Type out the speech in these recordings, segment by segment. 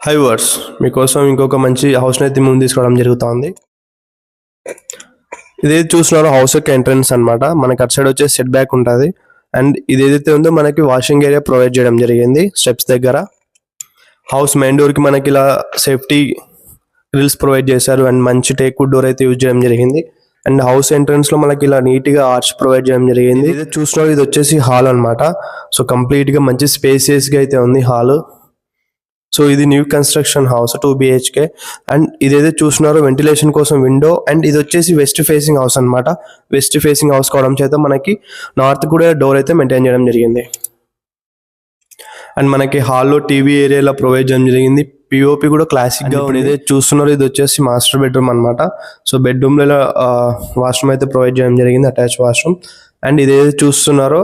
High verse మీకోసం ఇంకొక మంచి హౌస్ని అయితే ముందు తీసుకోవడం జరుగుతుంది. ఇదేది చూస్తున్నారో హౌస్ యొక్క ఎంట్రన్స్ అనమాట. మనకి అటు సైడ్ వచ్చే సెట్ బ్యాక్ ఉంటుంది. అండ్ ఇది ఏదైతే ఉందో మనకి వాషింగ్ ఏరియా ప్రొవైడ్ చేయడం జరిగింది స్టెప్స్ దగ్గర. హౌస్ మెయిన్ డోర్కి మనకి ఇలా సేఫ్టీ గ్రిల్స్ ప్రొవైడ్ చేశారు. అండ్ మంచి టేక్ వుడ్ డోర్ అయితే యూజ్ చేయడం జరిగింది. అండ్ హౌస్ ఎంట్రన్స్ లో మనకి ఇలా నీట్ గా ఆర్చ్ ప్రొవైడ్ చేయడం జరిగింది. ఇది చూస్తున్నారు, ఇది వచ్చేసి హాల్ అనమాట. సో కంప్లీట్ గా మంచి స్పేసియస్ గా అయితే ఉంది హాల్. సో ఇది new construction house 2 BHK. And ఇదైతే చూస్తున్నారో వెంటిలేషన్ కోసం విండో. అండ్ ఇది వచ్చేసి వెస్ట్ ఫేసింగ్ హౌస్ అనమాట. వెస్ట్ ఫేసింగ్ హౌస్ కావడం చేత మనకి నార్త్ కూడా డోర్ అయితే మెయింటైన్ చేయడం జరిగింది. అండ్ మనకి హాల్లో టీవీ ఏరియాలో ప్రొవైడ్ చేయడం జరిగింది. పిఓపి కూడా క్లాసిక్ గా ఉంది. ఇదే చూస్తున్నారు, ఇది వచ్చేసి మాస్టర్ బెడ్రూమ్ అనమాట. సో బెడ్రూమ్ లో వాష్రూమ్ అయితే ప్రొవైడ్ చేయడం జరిగింది, అటాచ్ వాష్రూమ్. అండ్ ఇదేదో చూస్తున్నారో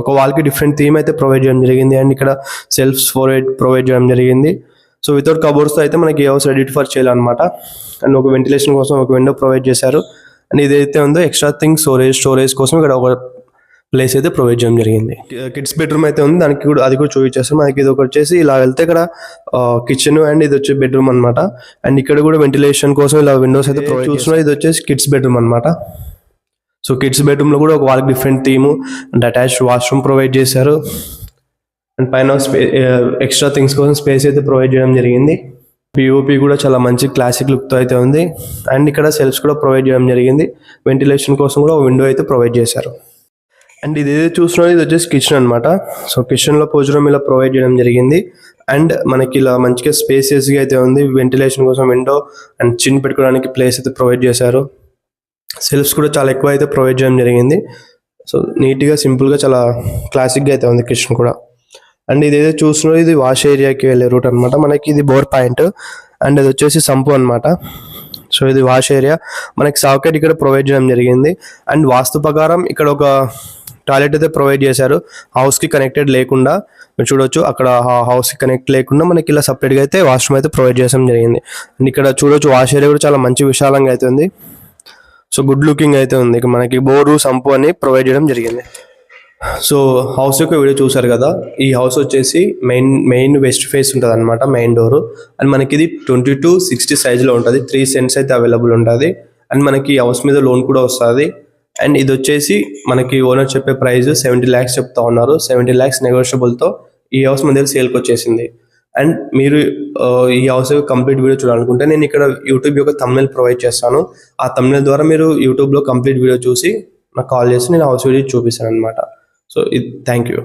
ఒక వాల్ కి డిఫరెంట్ థీమ్ అయితే ప్రొవైడ్ చేయడం జరిగింది. అండ్ ఇక్కడ సెల్ఫ్స్ ప్రొవైడ్ చేయడం జరిగింది. సో వితౌట్ కబోర్డ్స్ తో అయితే మనకి హౌస్ రెడీ ఫర్ చేయాలన్నమాట. అండ్ ఒక వెంటిలేషన్ కోసం ఒక విండో ప్రొవైడ్ చేశారు. అండ్ ఇదైతే ఉందో ఎక్స్ట్రా థింగ్ స్టోరేజ్ కోసం ఇక్కడ ఒక ప్లేస్ అయితే ప్రొవైడ్ చేయడం జరిగింది. కిడ్స్ బెడ్రూమ్ అయితే ఉంది, దానికి కూడా అది కూడా చూపించేస్తాం. మనకి ఇది ఒకటి వచ్చేసి ఇలా వెళ్తే ఇక్కడ కిచెన్ అండ్ ఇది వచ్చే బెడ్రూమ్ అనమాట. అండ్ ఇక్కడ కూడా వెంటిలేషన్ కోసం ఇలా విండోస్ అయితే ప్రొవైడ్ చేస్తున్నారు. ఇది వచ్చేసి కిడ్స్ బెడ్రూమ్ అనమాట. సో కిడ్స్ బెడ్రూమ్ లో కూడా ఒక వాళ్ళకి different theme and attached washroom provide చేశారు. అండ్ పైన ఎక్స్ట్రా థింగ్స్ కోసం స్పేస్ అయితే ప్రొవైడ్ చేయడం జరిగింది. పిఓపి కూడా చాలా మంచి క్లాసిక్ లుక్ తో అయితే ఉంది. అండ్ ఇక్కడ సెల్ఫ్స్ కూడా ప్రొవైడ్ చేయడం జరిగింది. వెంటిలేషన్ కోసం కూడా ఒక విండో అయితే ప్రొవైడ్ చేశారు. అండ్ ఇది ఏదైతే చూస్తున్నారో ఇది వచ్చేసి కిచెన్ అనమాట. సో కిచెన్ లో భోజనం ఇలా ప్రొవైడ్ చేయడం జరిగింది. అండ్ మనకి ఇలా మంచిగా స్పేసియస్ గా అయితే ఉంది. వెంటిలేషన్ కోసం విండో అండ్ చిన్ పెట్టుకోవడానికి ప్లేస్ అయితే ప్రొవైడ్ చేశారు. సెల్ఫ్స్ కూడా చాలా ఎక్కువ అయితే ప్రొవైడ్ చేయడం జరిగింది. సో నీట్ గా సింపుల్ గా చాలా క్లాసిక్ గా అయితే ఉంది కిచెన్ కూడా. అండ్ ఇది ఏదైతే చూస్తున్నారో ఇది వాష్ ఏరియాకి వెళ్ళే రూట్ అనమాట. మనకి ఇది బోర్ పాయింట్. అండ్ ఇది వచ్చేసి సంపు అనమాట. సో ఇది వాష్ ఏరియా. మనకి సాకెట్ ఇక్కడ ప్రొవైడ్ చేయడం జరిగింది. అండ్ వాస్తు ప్రకారం ఇక్కడ ఒక టాయిలెట్ అయితే ప్రొవైడ్ చేశారు. హౌస్ కి కనెక్టెడ్ లేకుండా మీరు చూడొచ్చు, అక్కడ హౌస్ కి కనెక్ట్ లేకుండా మనకి ఇలా సపరేట్ గా అయితే వాష్రూమ్ అయితే ప్రొవైడ్ చేయడం జరిగింది. అండ్ ఇక్కడ చూడొచ్చు వాష్ ఏరియా కూడా చాలా మంచి విశాలంగా అయితే ఉంది. సో గుడ్ లుకింగ్ అయితే ఉంది. మనకి బోరు సంపు అని ప్రొవైడ్ చేయడం జరిగింది. సో హౌస్ యొక్క వీడియో చూసారు కదా. ఈ హౌస్ వచ్చేసి మెయిన్ వెస్ట్ ఫేస్ ఉంటుంది అనమాట, మెయిన్ డోర్. అండ్ మనకి ఇది 22-60 సైజ్లో ఉంటుంది. 3 సెంట్స్ అయితే అవైలబుల్ ఉంటుంది. అండ్ మనకి హౌస్ మీద లోన్ కూడా వస్తుంది. అండ్ ఇది వచ్చేసి మనకి ఓనర్ చెప్పే ప్రైస్ 70 lakhs చెప్తా ఉన్నారు. 70 lakhs నెగోషియబుల్తో ఈ హౌస్ మన దగ్గర సేల్కి వచ్చేసింది. అండ్ మీరు ఈ హౌస్ కంప్లీట్ వీడియో చూడాలనుకుంటే నేను ఇక్కడ యూట్యూబ్ యొక్క థంబ్నెయిల్ ప్రొవైడ్ చేస్తాను. ఆ థంబ్నెయిల్ ద్వారా మీరు యూట్యూబ్లో కంప్లీట్ వీడియో చూసి నాకు కాల్ చేసి నేను హౌస్ వీడియో చూపిస్తాను అనమాట. So thank you.